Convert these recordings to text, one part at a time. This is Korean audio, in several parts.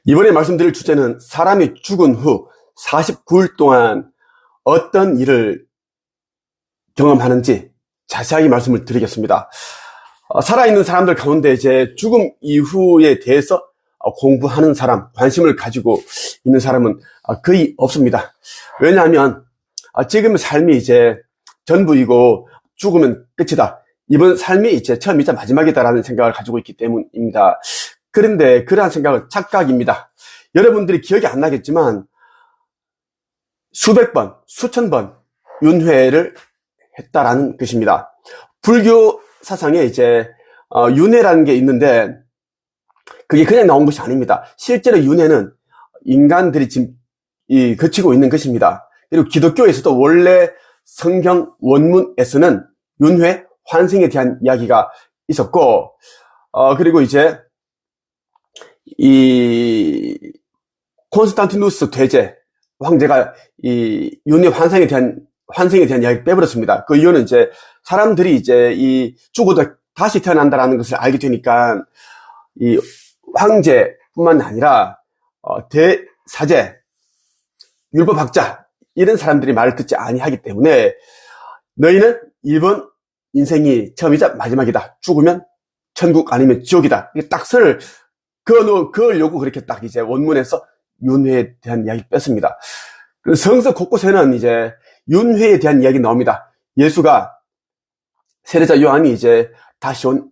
이번에 말씀드릴 주제는 사람이 죽은 후 49일 동안 어떤 일을 경험하는지 자세하게 말씀을 드리겠습니다. 살아있는 사람들 가운데 이제 죽음 이후에 대해서 공부하는 사람, 관심을 가지고 있는 사람은 거의 없습니다. 왜냐하면 지금 삶이 이제 전부이고 죽으면 끝이다. 이번 삶이 이제 처음이자 마지막이다라는 생각을 가지고 있기 때문입니다. 그런데 그러한 생각은 착각입니다. 여러분들이 기억이 안 나겠지만 수백 번, 수천 번 윤회를 했다라는 것입니다. 불교 사상에 이제 윤회라는 게 있는데 그게 그냥 나온 것이 아닙니다. 실제로 윤회는 인간들이 지금 거치고 있는 것입니다. 그리고 기독교에서도 원래 성경 원문에서는 윤회, 환생에 대한 이야기가 있었고, 그리고 이제 이 콘스탄티누스 대제 황제가 이 윤회 환생에 대한 이야기를 빼버렸습니다. 그 이유는 이제 사람들이 이제 이 죽어도 다시 태어난다라는 것을 알게 되니까 이 황제뿐만 아니라 대사제, 율법학자 이런 사람들이 말을 듣지 아니하기 때문에 너희는 이번 인생이 처음이자 마지막이다. 죽으면 천국 아니면 지옥이다. 이게 딱 선을 그으려고 그렇게 딱 이제 원문에서 윤회에 대한 이야기 뺐습니다. 성서 곳곳에는 이제 윤회에 대한 이야기 나옵니다. 예수가 세례자 요한이 이제 다시 온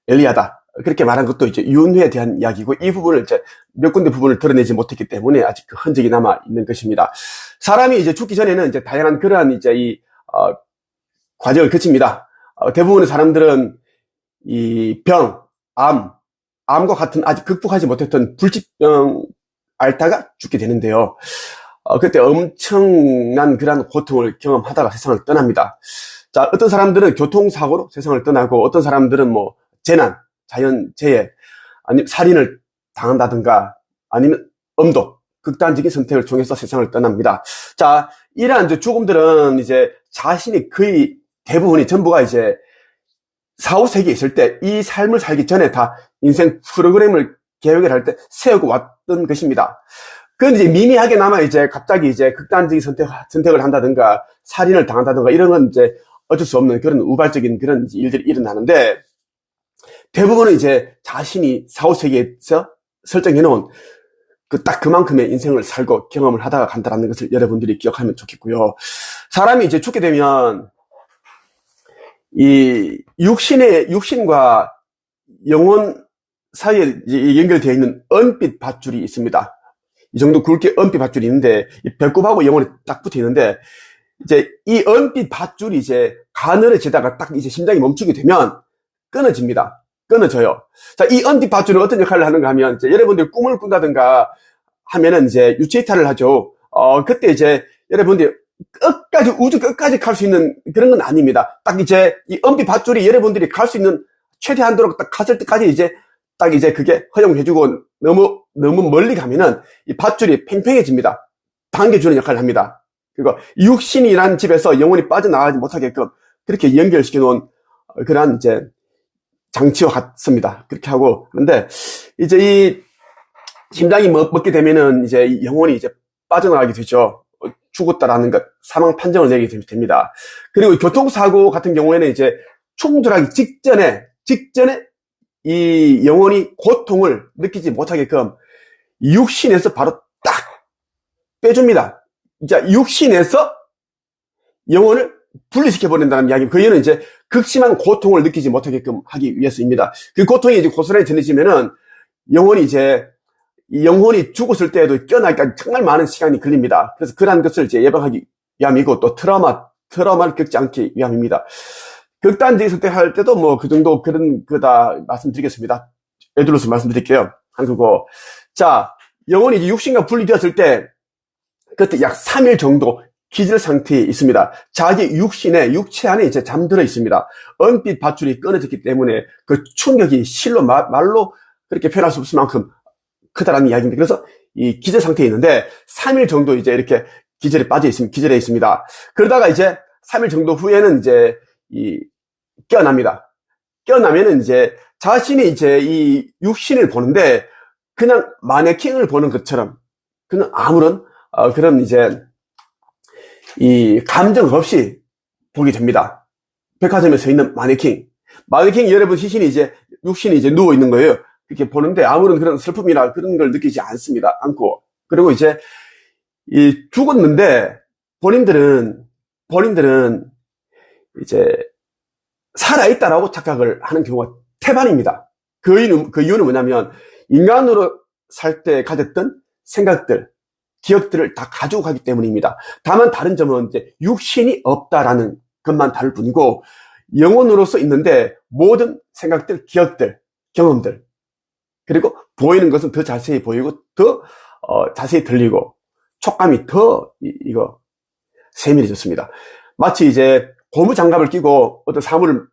엘리야다. 그렇게 말한 것도 이제 윤회에 대한 이야기고, 이 부분을 이제 몇 군데 부분을 드러내지 못했기 때문에 아직 그 흔적이 남아 있는 것입니다. 사람이 이제 죽기 전에는 이제 다양한 그러한 이제 과정을 거칩니다. 대부분의 사람들은 이 병, 암과 같은 아직 극복하지 못했던 불치병 앓다가 죽게 되는데요. 그때 엄청난 그러한 고통을 경험하다가 세상을 떠납니다. 자, 어떤 사람들은 교통사고로 세상을 떠나고, 어떤 사람들은 뭐 재난, 자연재해, 아니면 살인을 당한다든가, 아니면 엄도, 극단적인 선택을 통해서 세상을 떠납니다. 자, 이러한 이제 죽음들은 이제 자신이 거의 대부분이 전부가 이제 4, 5세기에 있을 때 이 삶을 살기 전에 다 인생 프로그램을 계획을 할 때 세우고 왔던 것입니다. 그런데 이제 미미하게 남아 이제 갑자기 이제 극단적인 선택을 한다든가 살인을 당한다든가 이런 건 이제 어쩔 수 없는 그런 우발적인 그런 일들이 일어나는데, 대부분은 이제 자신이 4, 5세기에서 설정해 놓은 딱 그만큼의 인생을 살고 경험을 하다가 간다는 것을 여러분들이 기억하면 좋겠고요. 사람이 이제 죽게 되면 이 육신과 영혼 사이에 연결되어 있는 은빛 밧줄이 있습니다. 이 정도 굵게 은빛 밧줄이 있는데, 이 배꼽하고 영혼이 딱 붙어 있는데, 이제 이 은빛 밧줄이 이제 가늘어지다가 딱 이제 심장이 멈추게 되면 끊어져요. 자, 이 은빛 밧줄은 어떤 역할을 하는가 하면, 이제 여러분들이 꿈을 꾼다든가 하면은 이제 유체이탈을 하죠. 그때 이제 여러분들이 우주 끝까지 갈 수 있는 그런 건 아닙니다. 딱 이제 이 은빛 밧줄이 여러분들이 갈 수 있는 최대한도로 딱 갔을 때까지 이제 딱 이제 그게 허용해주고, 너무 멀리 가면은 이 밧줄이 팽팽해집니다. 당겨주는 역할을 합니다. 그리고 육신이란 집에서 영혼이 빠져나가지 못하게끔 그렇게 연결시켜 놓은 그러한 이제 장치와 같습니다. 그렇게 하고, 그런데 이제 이 심장이 멎게 되면은 이제 영혼이 이제 빠져나가게 되죠. 죽었다라는 것, 사망 판정을 내리게 됩니다. 그리고 교통사고 같은 경우에는 이제 충돌하기 직전에 이 영혼이 고통을 느끼지 못하게끔 육신에서 바로 딱 빼줍니다. 자, 육신에서 영혼을 분리시켜버린다는 이야기. 그 이유는 이제 극심한 고통을 느끼지 못하게끔 하기 위해서입니다. 그 고통이 이제 고스란히 전해지면은 영혼이 죽었을 때에도 깨어나기까지 정말 많은 시간이 걸립니다. 그래서 그러한 것을 이제 예방하기 위함이고, 또 트라우마를 겪지 않기 위함입니다. 극단적인 선택할 때도 뭐 그 정도 그런 거다 말씀드리겠습니다. 예를 들어서 말씀드릴게요. 한국어. 자, 영혼이 이제 육신과 분리되었을 때 그때 약 3일 정도 기절 상태에 있습니다. 자기 육체 안에 이제 잠들어 있습니다. 은빛 밧줄이 끊어졌기 때문에 그 충격이 실로 말로 그렇게 표현할 수 없을 만큼 크다라는 이야기입니다. 그래서 이 기절 상태에 있는데 3일 정도 이제 이렇게 기절에 있습니다. 그러다가 이제 3일 정도 후에는 이제 깨어납니다. 깨어나면은 이제 자신이 이제 이 육신을 보는데 그냥 마네킹을 보는 것처럼 그냥 아무런 그런 이제 이 감정 없이 보게 됩니다. 백화점에 서 있는 마네킹 여러분 육신이 이제 누워 있는 거예요. 이렇게 보는데 아무런 그런 슬픔이나 그런 걸 느끼지 않고, 그리고 이제 죽었는데 본인들은 이제 살아있다라고 착각을 하는 경우가 태반입니다. 그 이유는 뭐냐면 인간으로 살 때 가졌던 생각들, 기억들을 다 가지고 가기 때문입니다. 다만 다른 점은 이제 육신이 없다라는 것만 다를 뿐이고, 영혼으로서 있는데 모든 생각들, 기억들, 경험들, 그리고 보이는 것은 더 자세히 보이고 더 자세히 들리고 촉감이 더 세밀해졌습니다. 마치 이제 고무장갑을 끼고 어떤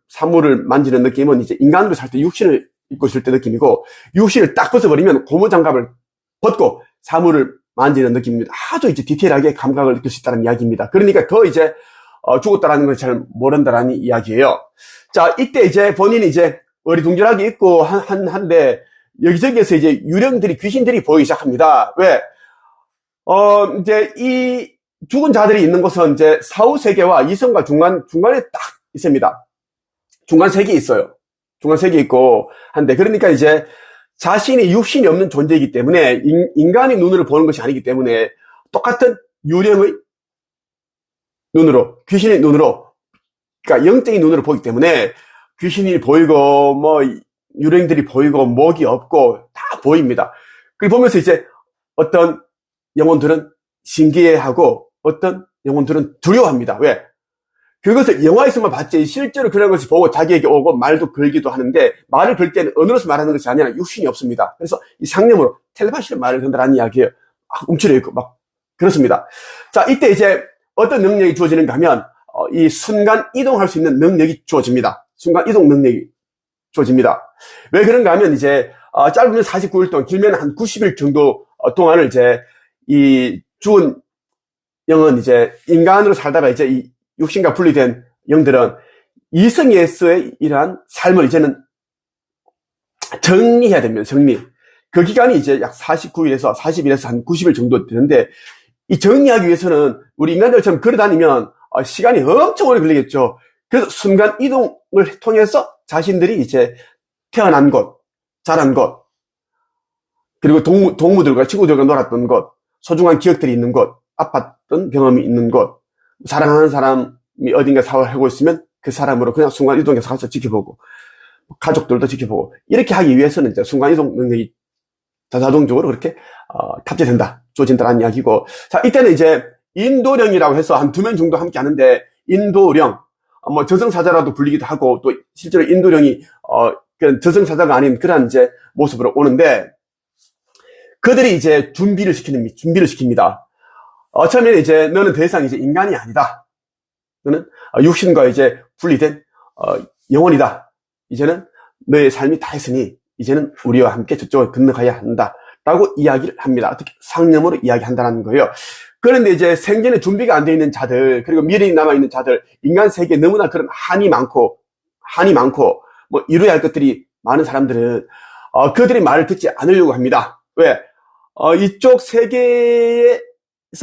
사물을 만지는 느낌은 이제 인간으로 살 때 육신을 입고 있을 때 느낌이고, 육신을 딱 벗어버리면 고무장갑을 벗고 사물을 만지는 느낌입니다. 아주 이제 디테일하게 감각을 느낄 수 있다는 이야기입니다. 그러니까 더 이제 죽었다라는 걸 잘 모른다라는 이야기예요. 자, 이때 이제 본인이 이제 어리둥절하게 있고 한데 여기저기에서 이제 유령들이, 귀신들이 보이기 시작합니다. 왜? 이제 이 죽은 자들이 있는 곳은 이제 사후 세계와 이성과 중간에 딱 있습니다. 중간 세계에 있어요. 중간 세계에 있고 한데, 그러니까 이제 자신이 육신이 없는 존재이기 때문에 인간의 눈으로 보는 것이 아니기 때문에 똑같은 유령의 눈으로, 귀신의 눈으로, 그러니까 영적인 눈으로 보기 때문에 귀신이 보이고 뭐 유령들이 보이고 목이 없고 다 보입니다. 그걸 보면서 이제 어떤 영혼들은 신기해하고 어떤 영혼들은 두려워합니다. 왜? 그것을 영화에서만 봤지 실제로 그런 것을 보고 자기에게 오고 말도 걸기도 하는데, 말을 걸 때는 언어로서 말하는 것이 아니라 육신이 없습니다. 그래서 이 상념으로 텔레파시로 말을 건다라는 이야기예요. 움츠려 있고 막 그렇습니다. 자, 이때 이제 어떤 능력이 주어지는가 하면 이 순간 이동할 수 있는 능력이 주어집니다. 순간 이동 능력이 주어집니다. 왜 그런가 하면 이제 짧으면 49일 동안, 길면 한 90일 정도 동안을 이제 이 죽은 영은 이제 인간으로 살다가 이제 이 육신과 분리된 영들은 이성에서의 이러한 삶을 이제는 정리해야 됩니다. 정리. 그 기간이 이제 약 49일에서 40일에서 한 90일 정도 되는데, 이 정리하기 위해서는 우리 인간들처럼 걸어다니면 시간이 엄청 오래 걸리겠죠. 그래서 순간 이동을 통해서 자신들이 이제 태어난 곳, 자란 곳, 그리고 동무들과 친구들과 놀았던 곳, 소중한 기억들이 있는 곳, 아팠던 경험이 있는 곳, 사랑하는 사람이 어딘가 사회하고 있으면 그 사람으로 그냥 순간 이동해서 가서 지켜보고, 가족들도 지켜보고, 이렇게 하기 위해서는 이제 순간 이동 능력이 자동적으로 그렇게 탑재된다, 주어진다는 이야기고. 자, 이때는 이제 인도령이라고 해서 한 2명 정도 함께 하는데, 인도령, 뭐 저승사자라도 불리기도 하고, 또 실제로 인도령이 그런 저승사자가 아닌 그런 이제 모습으로 오는데, 그들이 이제 준비를 시킵니다. 처음에는 이제 너는 더 이상 이제 인간이 아니다. 너는 육신과 이제 분리된 영혼이다. 이제는 너의 삶이 다 했으니 이제는 우리와 함께 저쪽을 건너가야 한다. 라고 이야기를 합니다. 어떻게 상념으로 이야기한다는 거예요. 그런데 이제 생전에 준비가 안 되어 있는 자들, 그리고 미래에 남아있는 자들, 인간 세계에 너무나 그런 한이 많고, 뭐 이루어야 할 것들이 많은 사람들은 그들의 말을 듣지 않으려고 합니다. 왜? 이쪽 세계에서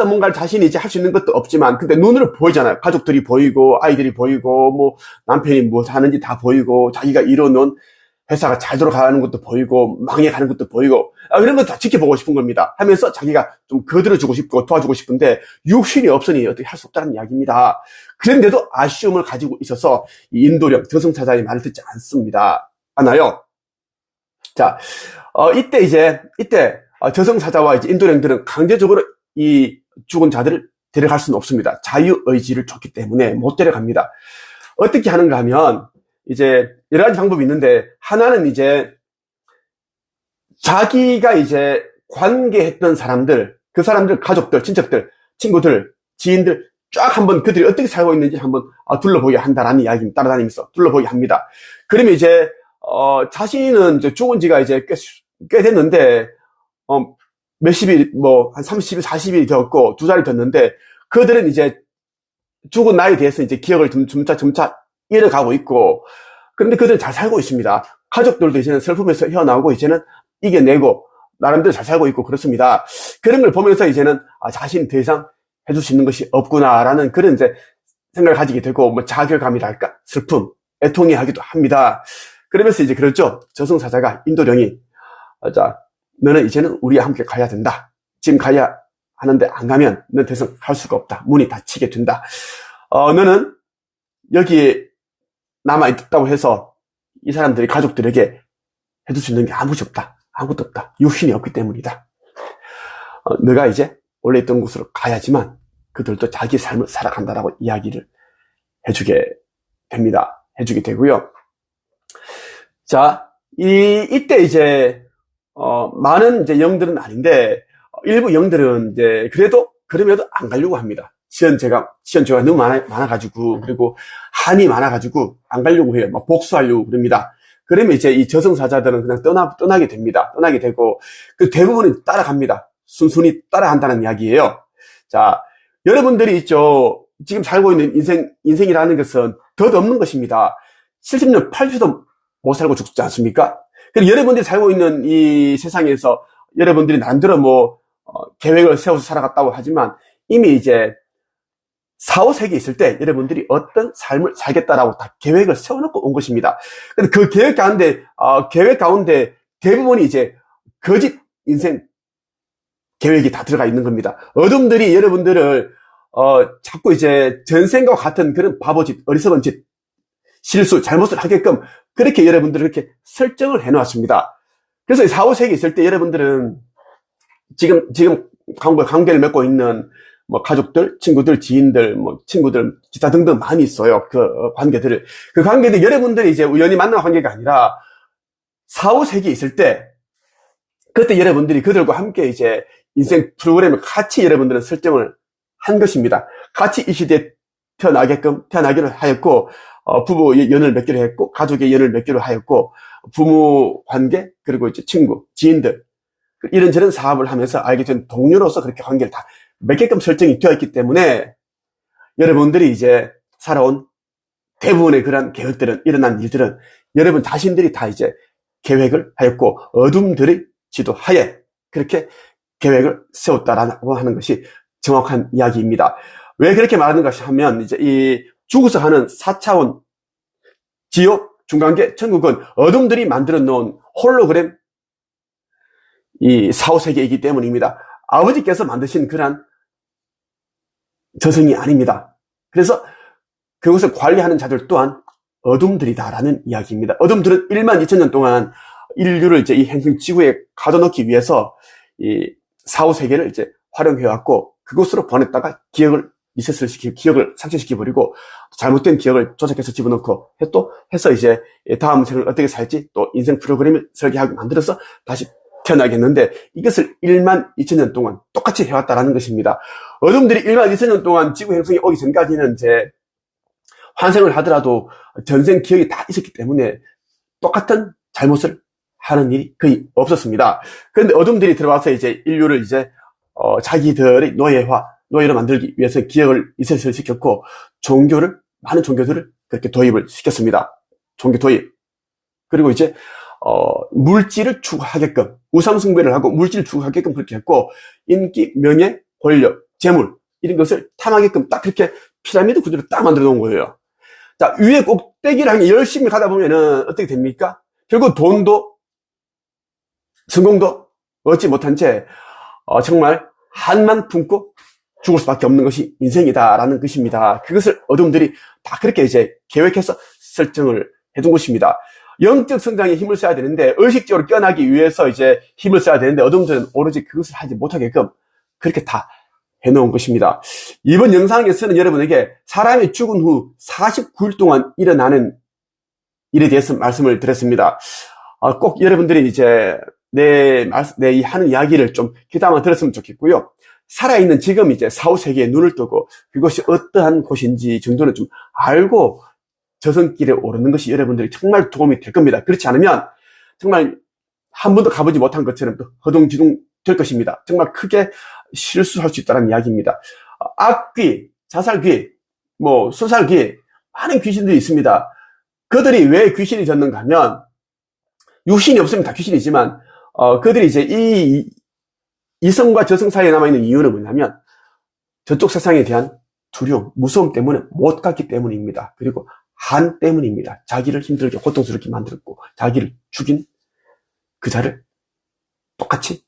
뭔가를 자신이 이제 할 수 있는 것도 없지만, 근데 눈으로 보이잖아요. 가족들이 보이고, 아이들이 보이고, 뭐, 남편이 뭐 하는지 다 보이고, 자기가 이뤄놓은 회사가 잘 돌아가는 것도 보이고, 망해가는 것도 보이고, 이런 거 다 지켜보고 싶은 겁니다. 하면서 자기가 좀 거들어주고 싶고, 도와주고 싶은데, 육신이 없으니 어떻게 할 수 없다는 이야기입니다. 그런데도 아쉬움을 가지고 있어서, 이 인도령, 저승사자의 말을 듣지 않아요. 자, 이때, 저승사자와 이제 인도령들은 강제적으로 이 죽은 자들을 데려갈 수는 없습니다. 자유의지를 줬기 때문에 못 데려갑니다. 어떻게 하는가 하면, 이제 여러 가지 방법이 있는데, 하나는 이제 자기가 이제 관계했던 사람들, 그 사람들 가족들, 친척들, 친구들, 지인들 쫙 한번 그들이 어떻게 살고 있는지 한번 둘러보게 한다라는 이야기입니다. 따라다니면서 둘러보게 합니다. 그러면 이제 자신은 이제 죽은 지가 이제 꽤 됐는데 몇십일, 뭐 한 30일, 40일이 되었고 2달이 됐는데, 그들은 이제 죽은 나이에 대해서 이제 기억을 점차 잃어가고 있고, 그런데 그들은 잘 살고 있습니다. 가족들도 이제는 슬픔에서 헤어나오고 이제는 이겨내고 나름대로 잘 살고 있고 그렇습니다. 그런 걸 보면서 이제는 자신이 더 이상 해줄 수 있는 것이 없구나라는 그런 이제 생각을 가지게 되고, 뭐 자괴감이랄까, 슬픔, 애통해 하기도 합니다. 그러면서 이제 그렇죠. 저승사자가 인도령이, 자, 너는 이제는 우리와 함께 가야 된다. 지금 가야 하는데 안 가면 너는 더 이상 갈 수가 없다. 문이 닫히게 된다. 너는 여기에 남아있다고 해서 이 사람들이 가족들에게 해줄 수 있는 게 아무것도 없다. 아무것도 없다. 유신이 없기 때문이다. 너가 이제 원래 있던 곳으로 가야지만 그들도 자기 삶을 살아간다라고 이야기를 해주게 됩니다. 해주게 되고요. 자, 이때 이제, 많은 이제 영들은 아닌데, 일부 영들은 이제, 그럼에도 안 가려고 합니다. 시연죄가 너무 많아가지고, 그리고 한이 많아가지고, 안 가려고 해요. 막 복수하려고 그럽니다. 그러면 이제 이 저승사자들은 그냥 떠나게 됩니다. 떠나게 되고, 그 대부분은 따라갑니다. 순순히 따라간다는 이야기예요. 자, 여러분들이 있죠. 지금 살고 있는 인생이라는 것은 덧없는 것입니다. 70년, 80도 못 살고 죽지 않습니까? 그럼 여러분들이 살고 있는 이 세상에서 여러분들이 나름대로 계획을 세워서 살아갔다고 하지만 이미 이제 4, 5세기 있을 때 여러분들이 어떤 삶을 살겠다라고 다 계획을 세워놓고 온 것입니다. 근데 그 계획 가운데 대부분이 이제 거짓 인생 계획이 다 들어가 있는 겁니다. 어둠들이 여러분들을 자꾸 이제 전생과 같은 그런 바보짓, 어리석은 짓, 실수, 잘못을 하게끔 그렇게 여러분들을 이렇게 설정을 해놓았습니다. 그래서 4, 5세기 있을 때 여러분들은 지금 관계를 맺고 있는 가족들, 친구들, 지인들, 친구들, 기타 등등 많이 있어요. 그 관계들을. 그 관계들 여러분들이 이제 우연히 만난 관계가 아니라 4, 5세기 있을 때 그때 여러분들이 그들과 함께 이제 인생 프로그램을 같이 여러분들은 설정을 한 것입니다. 같이 이 시대에 태어나기를 하였고, 부부 연을 맺기로 했고, 가족의 연을 맺기로 하였고, 부모 관계, 그리고 이제 친구, 지인들, 이런저런 사업을 하면서 알게 된 동료로서 그렇게 관계를 다 맺게끔 설정이 되어 있기 때문에, 여러분들이 이제 살아온 대부분의 그런 계획들은, 일어난 일들은 여러분 자신들이 다 이제 계획을 하였고, 어둠들의 지도하에 그렇게 계획을 세웠다라고 하는 것이 정확한 이야기입니다. 왜 그렇게 말하는 것이 하면, 이제 이 죽어서 하는 4차원 지옥, 중간계, 천국은 어둠들이 만들어 놓은 홀로그램 이 4, 5세계이기 때문입니다. 아버지께서 만드신 그러한 저승이 아닙니다. 그래서 그것을 관리하는 자들 또한 어둠들이다라는 이야기입니다. 어둠들은 1만 2천 년 동안 인류를 이제 이 행성 지구에 가둬놓기 위해서 이 4, 5세계를 이제 활용해왔고, 그곳으로 보냈다가 기억을 상실시켜버리고, 잘못된 기억을 조작해서 집어넣고, 해서 이제 다음 생을 어떻게 살지, 또 인생 프로그램을 설계하고 만들어서 다시 태어나겠는데, 이것을 1만 2천 년 동안 똑같이 해왔다라는 것입니다. 어둠들이 1만 2천 년 동안 지구 행성에 오기 전까지는 이제 환생을 하더라도 전생 기억이 다 있었기 때문에 똑같은 잘못을 하는 일이 거의 없었습니다. 그런데 어둠들이 들어와서 이제 인류를 이제 자기들의 노예로 만들기 위해서 기억을 이설시켰고, 많은 종교들을 그렇게 도입을 시켰습니다. 종교 도입. 그리고 이제 물질을 추구하게끔, 우상숭배를 하고 물질을 추구하게끔 그렇게 했고, 인기, 명예, 권력, 재물 이런 것을 탐하게끔 딱 그렇게 피라미드 구조를 딱 만들어 놓은 거예요. 자, 위에 꼭대기를 향해 열심히 가다 보면은 어떻게 됩니까? 결국 돈도 성공도 얻지 못한 채 정말 한만 품고 죽을 수밖에 없는 것이 인생이다라는 것입니다. 그것을 어둠들이 다 그렇게 이제 계획해서 설정을 해둔 것입니다. 영적 성장에 힘을 써야 되는데, 의식적으로 깨어나기 위해서 이제 힘을 써야 되는데, 어둠들은 오로지 그것을 하지 못하게끔 그렇게 다 해놓은 것입니다. 이번 영상에서는 여러분에게 사람이 죽은 후 49일 동안 일어나는 일에 대해서 말씀을 드렸습니다. 꼭 여러분들이 이제 내 하는 이야기를 좀 귀담아 들었으면 좋겠고요. 살아있는 지금 이제 4, 5세기에 눈을 뜨고 그것이 어떠한 곳인지 정도는 좀 알고 저승길에 오르는 것이 여러분들이 정말 도움이 될 겁니다. 그렇지 않으면 정말 한 번도 가보지 못한 것처럼 또 허둥지둥 될 것입니다. 정말 크게 실수할 수 있다는 이야기입니다. 악귀, 자살귀, 수살귀, 많은 귀신들이 있습니다. 그들이 왜 귀신이 졌는가 하면, 육신이 없으면 다 귀신이지만 그들이 이제 이 이성과 저성 사이에 남아있는 이유는 뭐냐면 저쪽 세상에 대한 두려움, 무서움 때문에 못 갔기 때문입니다. 그리고 한 때문입니다. 자기를 힘들게 고통스럽게 만들었고 자기를 죽인 그 자를 똑같이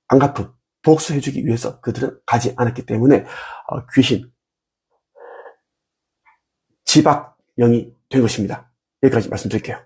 안 갚은 복수해주기 위해서 그들은 가지 않았기 때문에 귀신, 지박령이 된 것입니다. 여기까지 말씀드릴게요.